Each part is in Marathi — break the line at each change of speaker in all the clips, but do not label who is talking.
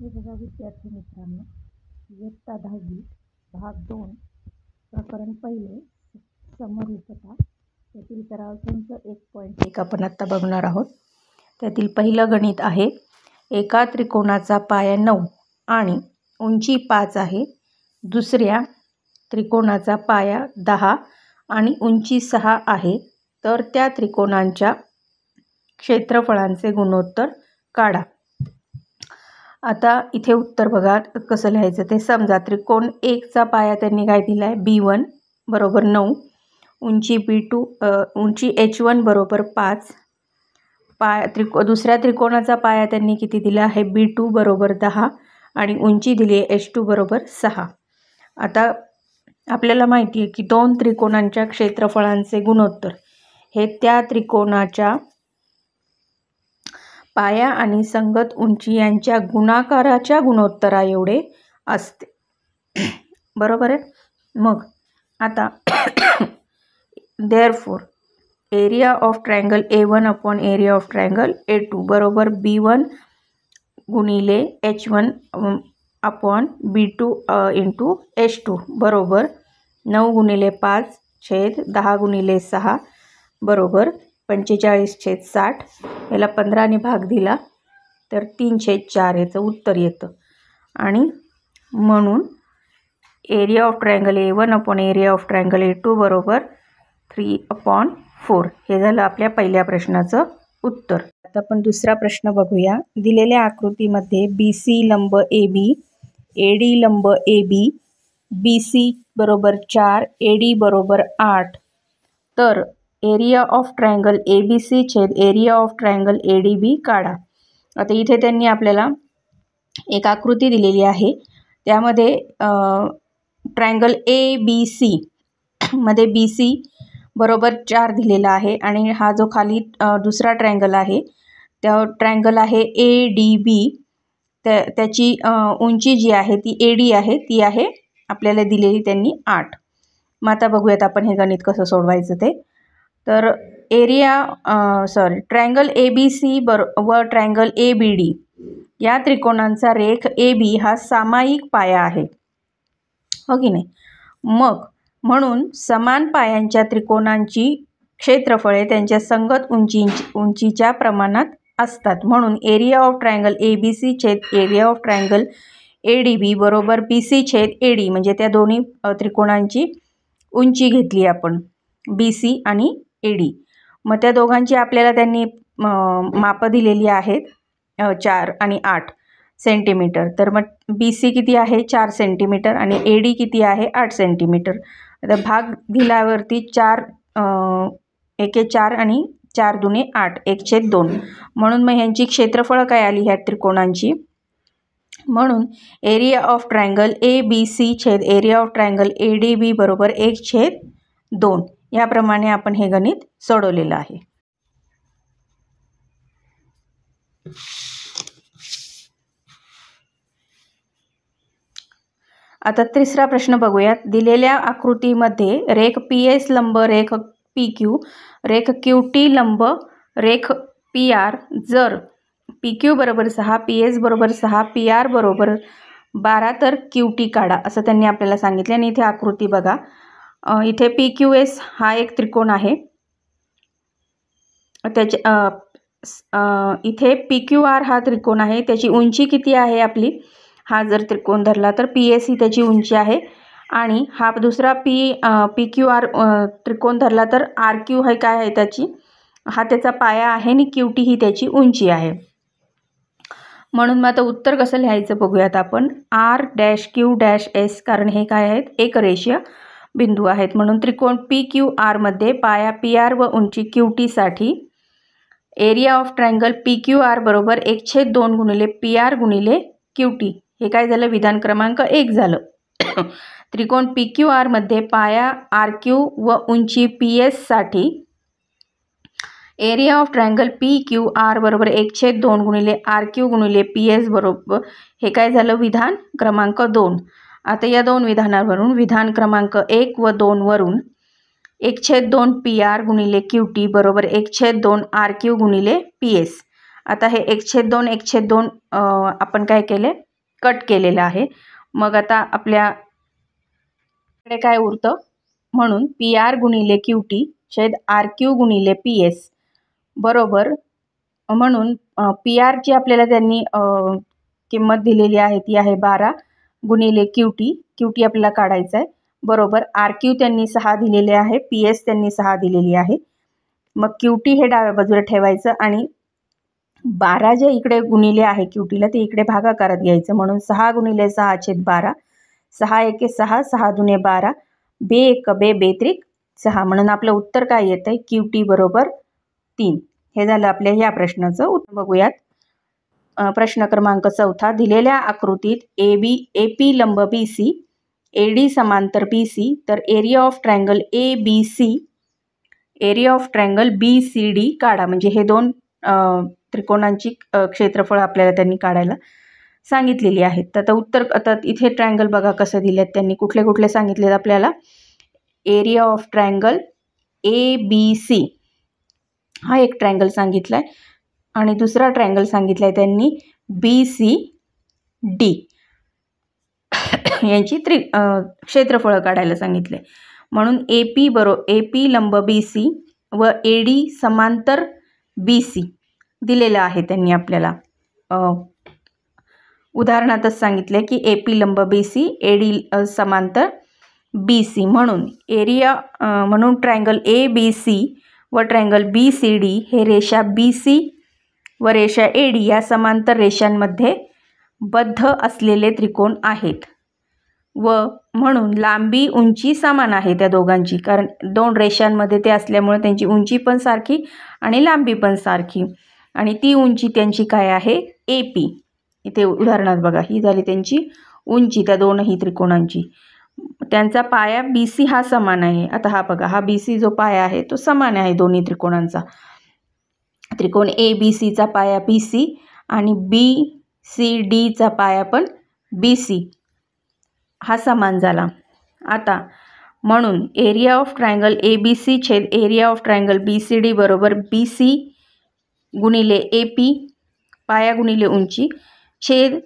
हे बघा विद्यार्थी मित्रांनो, इयत्ता 10वी भाग 2 प्रकरण पहिले समरूपता त्यातील सराव संच 1.1 आपण आत्ता बघणार आहोत. त्यातील पहिलं गणित आहे. एका त्रिकोणाचा पाया 9 आणि उंची 5 आहे. दुसऱ्या त्रिकोणाचा पाया 10 आणि उंची 6 आहे. तर त्या त्रिकोणांच्या क्षेत्रफळांचे गुणोत्तर काढा. आता इथे उत्तर बघा कसं लिहायचं ते. समजा त्रिकोण 1 चा पाया त्यांनी काय दिला आहे, B1 बरोबर 9, उंची B2 उंची H1 बरोबर 5, दुसऱ्या त्रिकोणाचा पाया त्यांनी किती दिला आहे, B2 बरोबर 10 आणि उंची दिली आहे H2 बरोबर 6. आता आपल्याला माहिती आहे की दोन त्रिकोणांच्या क्षेत्रफळांचे गुणोत्तर हे त्या त्रिकोणाच्या पाया आणि संगत उंची यांच्या गुणाकाराच्या गुणोत्तरा एवढे असते. बरोबर आहे. मग आता therefore area of triangle A1 upon area of triangle A2 बरोबर B1 गुणिले H1 upon B2 into H2 बरोबर 9 गुणिले 5 छेद 10 गुणिले 6 बरोबर 45/60. याला 15ने भाग दिला तर 3/4 याचं उत्तर येतं. आणि म्हणून area of triangle A1 upon area of triangle A2 बरोबर 3/4 हे झालं आपल्या पहिल्या प्रश्नाचं उत्तर. आता आपण दुसरा प्रश्न बघूया. दिलेल्या आकृतीमध्ये BC लंब AB, AD लंब AB, BC बरोबर 4, AD बरोबर 8. तर एरिया ऑफ ट्रायंगल ABC छेद एरिया ऑफ ट्रायंगल ADB काढा. आता इथे त्यांनी आपल्याला एक आकृती दिलेली आहे. त्यामध्ये ट्रायंगल ABC मध्ये BC बरोबर 4 दिलेला आहे आणि हा जो खाली दुसरा ट्रायंगल आहे त्या ट्रायंगल आहे ADB. त्याची उंची जी आहे ती AD आहे, ती आहे आपल्याला दिलेली त्यांनी 8. मग आता बघूयात आपण हे गणित कसं सोडवायचं ते. तर ट्रायंगल ABC व ट्रायंगल ABD या त्रिकोणांचा रेख AB हा सामायिक पाया आहे, हो की नाही. मग म्हणून समान पायांच्या त्रिकोणांची क्षेत्रफळे त्यांच्या संगत उंचीच्या प्रमाणात असतात. म्हणून एरिया ऑफ ट्रायंगल ABC छेद एरिया ऑफ ट्रायंगल ADB बरोबर BC छेद AD म्हणजे त्या दोन्ही त्रिकोणांची उंची घेतली आपण BC आणि AD. मग त्या दोघांची आपल्याला त्यांनी मापं दिलेली आहेत 4 आणि 8 सेंटीमीटर. तर मग BC किती आहे 4 सेंटीमीटर आणि AD किती आहे 8 सेंटीमीटर. आता भाग दिल्यावरती 4 एके 4 आणि 4 दुने 8 1/2. म्हणून मग ह्यांची क्षेत्रफळ काय आली ह्या त्रिकोणांची. म्हणून एरिया ऑफ ट्रायंगल ABC छेद एरिया ऑफ ट्रायंगल ADB बरोबर 1/2. याप्रमाणे आपण हे गणित सोडवलेलं आहे. आता तिसरा प्रश्न बघूयात. दिलेल्या आकृतीमध्ये रेख PS लंब रेख PQ, रेख QT लंब रेख PR. जर PQ बरोबर 6, PS बरोबर 6, PR बरोबर 12 तर QT काढा असं त्यांनी आपल्याला सांगितले. आणि इथे आकृती बघा. इथे PQS हा एक त्रिकोण आहे. इथे PQR हा त्रिकोण आहे. त्याची उंची किती आहे आपली, हा जर त्रिकोण धरला तर PS ही त्याची उंची आहे. आणि हा दुसरा PQR त्रिकोण धरला तर RQ हे काय आहे त्याची, हा त्याचा पाया आहे आणि QT ही त्याची उंची आहे. म्हणून मग आता उत्तर कसं लिहायचं बघूयात आपण. R'-Q'-S कारण हे काय आहेत एकरेषीय बिंदू आहेत. म्हणून त्रिकोण PQR मध्ये पाया PR व उंची QT साठी एरिया ऑफ ट्रायंगल PQR बरोबर 1/2 गुणिले PR गुणिले QT. हे काय झालं, विधान क्रमांक 1 झालं. त्रिकोण PQR मध्ये पाया RQ व उंची PS साठी एरिया ऑफ ट्रायंगल PQR बरोबर 1/2 गुणिले RQ गुणिले PS बरोबर हे काय झालं, विधान क्रमांक 2. आता या दोन विधानावरून विधान क्रमांक 1 व 2 वरून 1/2 PR गुणिले QT बरोबर 1/2 RQ गुणिले PS. आता हे 1/2 1/2 आपण काय केले कट केलेला आहे. मग आता आपल्याकडे काय उरतं, म्हणून PR गुणिले QT छेद RQ गुणिले PS बरोबर, म्हणून PRची आपल्याला त्यांनी किंमत दिलेली आहे ती आहे 12 गुणिले QT आपल्याला काढायचं आहे बरोबर. RQ त्यांनी 6 दिलेले आहे, PS त्यांनी 6 दिलेली आहे. मग QT हे डाव्या बाजूला ठेवायचं आणि 12 जे इकडे गुणिले आहे QTला ते इकडे भागाकारात घ्यायचं, म्हणून 6 गुणिले 6 छेद 12, 6 एके 6, 6 दुने 12, बे एक बे बेत्रिक 6, म्हणून आपलं उत्तर काय येतं आहे QT बरोबर 3. हे झालं आपल्या ह्या प्रश्नाचं उत्तर. बघूयात प्रश्न क्रमांक 4. दिलेल्या आकृतीत AP लंब BC, AD समांतर BC, तर एरिया ऑफ ट्रायंगल BCD काढा. म्हणजे हे दोन त्रिकोणांची क्षेत्रफळ आपल्याला त्यांनी काढायला सांगितलेली आहेत. तर आता उत्तर, आता इथे ट्रायंगल बघा कसं दिलेत त्यांनी, कुठले कुठले सांगितलेत आपल्याला. एरिया ऑफ ट्रायंगल ABC हा एक ट्रायंगल सांगितला आहे आणि दुसरा ट्रायंगल सांगितला आहे त्यांनी BCD यांची क्षेत्रफळ काढायला सांगितले. म्हणून AP लंब BC व AD समांतर BC दिलेलं आहे त्यांनी आपल्याला. उदाहरणातच सांगितले की AP लंब BC, AD समांतर BC, म्हणून एरिया म्हणून ट्रायंगल ABC व ट्रायंगल BCD हे रेषा BC व रेषा AD या समांतर रेषांमध्ये बद्ध असलेले त्रिकोण आहेत व म्हणून लांबी उंची समान आहे त्या दोघांची, कारण दोन रेषांमध्ये ते असल्यामुळे त्यांची उंची पण सारखी आणि लांबी पण सारखी, आणि ती उंची त्यांची काय आहे AP. इथे उदाहरणात बघा ही झाली त्यांची उंची त्या दोनही त्रिकोणांची. त्यांचा पाया BC हा समान आहे. आता हा बघा, हा BC जो पाया आहे तो समान आहे दोन्ही त्रिकोणांचा. त्रिकोण ABCचा पाया BC आणि BCDचा पाया पण BC हा समान झाला. आता म्हणून एरिया ऑफ ट्रायंगल ABC छेद एरिया ऑफ ट्रायंगल BCD बरोबर BC गुणिले AP पाया गुणिले उंची छेद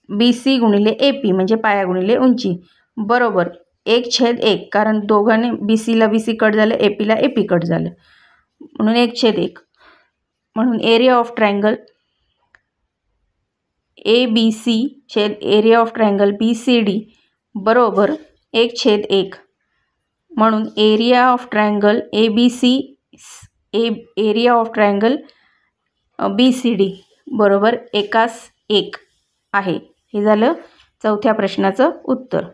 BC गुणिले AP म्हणजे पाया गुणिले उंची बरोबर 1/1, कारण दोघांनी BCला BC कट झालं, APला AP कट झालं, म्हणून 1/1. म्हणून एरिया ऑफ ट्रायंगल ABC छेद एरिया ऑफ ट्रायंगल BCD बरोबर 1/1. म्हणून area of triangle area of triangle BCD बरोबर 1:1 आहे. हे झालं चौथ्या प्रश्नाचं उत्तर.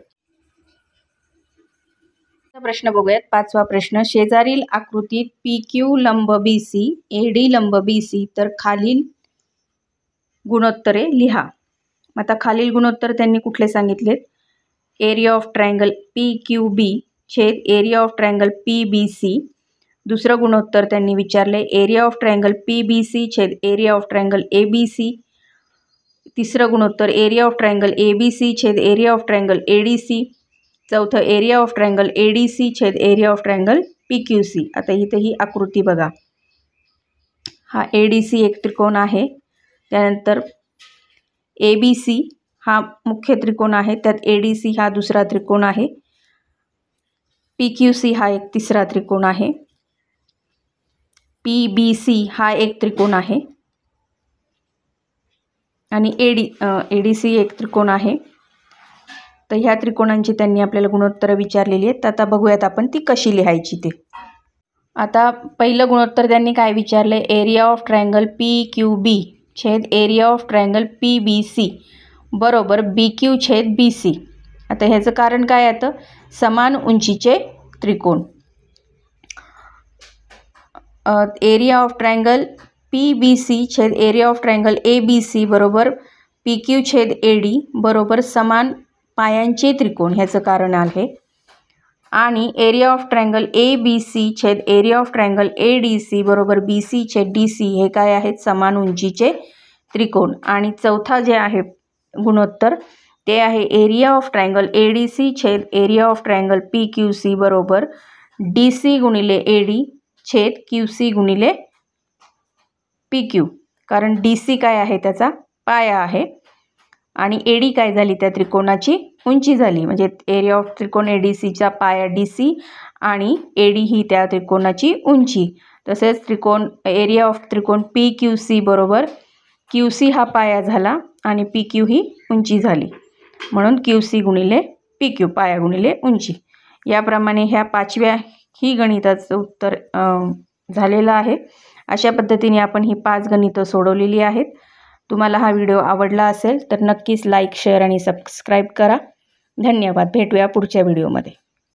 प्रश्न बघूयात. 5वा प्रश्न. शेजारील आकृतीत PQ लंब BC, AD लंब BC, तर खालील गुणोत्तरे लिहा. आता खालील गुणोत्तर त्यांनी कुठले सांगितलेत. एरिया ऑफ ट्रायंगल PQB छेद एरिया ऑफ ट्रायंगल PBC. दुसरं गुणोत्तर त्यांनी विचारले एरिया ऑफ ट्रायंगल PBC छेद एरिया ऑफ ट्रायंगल ABC. तिसरं गुणोत्तर एरिया ऑफ ट्रायंगल ABC छेद एरिया ऑफ ट्रायंगल ADC. चौथं एरिया ऑफ ट्रायंगल ADC छेद एरिया ऑफ ट्रायंगल PQC. आता इथे ही आकृती बघा, हा ADC एक त्रिकोण आहे, त्यानंतर ABC हा मुख्य त्रिकोण आहे, त्यात ADC हा दुसरा त्रिकोण आहे, PQC हा एक तिसरा त्रिकोण आहे, PBC हा एक त्रिकोण आहे आणि ADC एक त्रिकोण आहे. तर ह्या त्रिकोणांची त्यांनी आपल्याला गुणोत्तरं विचारलेली आहेत. आता बघूयात आपण ती कशी लिहायची ते. आता पहिलं गुणोत्तर त्यांनी काय विचारले, एरिया ऑफ ट्रायंगल PQB छेद एरिया ऑफ ट्रायंगल PBC बरोबर BQ छेद BC. आता ह्याचं कारण काय येतं, समान उंचीचे त्रिकोण. एरिया ऑफ ट्रायंगल PBC छेद एरिया ऑफ ट्रायंगल ABC बरोबर PQ छेद AD बरोबर समान पायांचे त्रिकोण, ह्याचं कारण आहे. आणि एरिया ऑफ ट्रायंगल ABC छेद एरिया ऑफ ट्रायंगल ADC बरोबर BC छेद DC हे काय आहेत, समान उंचीचे त्रिकोण. आणि चौथा जे आहे गुणोत्तर ते आहे एरिया ऑफ ट्रायंगल ADC छेद एरिया ऑफ ट्रायंगल PQC बरोबर DC गुणिले AD छेद QC गुणिले PQ, कारण DC काय आहे त्याचा पाया आहे आणि एडी काय झाली त्या त्रिकोणाची उंची झाली. म्हणजे एरिया ऑफ त्रिकोण ADCचा पाया DC आणि एडी ही त्या त्रिकोणाची उंची. तसेच एरिया ऑफ त्रिकोण PQC बरोबर QC हा पाया झाला आणि PQ ही उंची झाली. म्हणून QC गुणिले PQ पाया गुणिले उंची. याप्रमाणे ह्या 5व्या ही गणिताचं उत्तर झालेलं आहे. अशा पद्धतीने आपण ही 5 गणितं सोडवलेली आहेत. तुम्हाला हा व्हिडिओ आवडला असेल तर नक्कीच लाईक, शेअर आणि सबस्क्राईब करा. धन्यवाद. भेटूया पुढच्या व्हिडिओमध्ये.